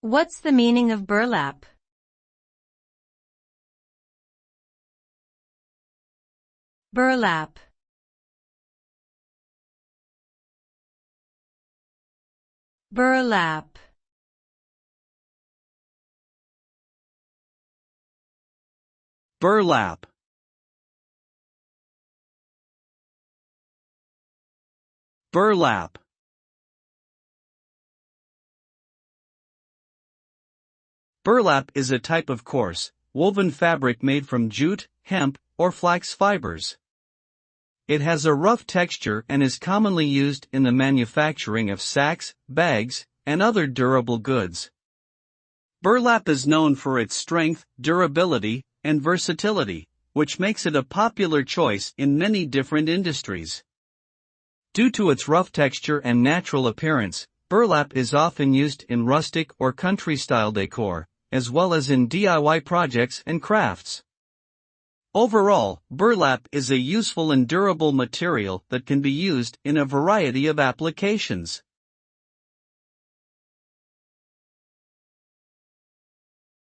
What's the meaning of burlap? Burlap. Burlap. Burlap. Burlap. Burlap is a type of coarse, woven fabric made from jute, hemp, or flax fibers. It has a rough texture and is commonly used in the manufacturing of sacks, bags, and other durable goods. Burlap is known for its strength, durability, and versatility, which makes it a popular choice in many different industries. Due to its rough texture and natural appearance, burlap is often used in rustic or country-style decor, as well as in DIY projects and crafts. Overall, burlap is a useful and durable material that can be used in a variety of applications.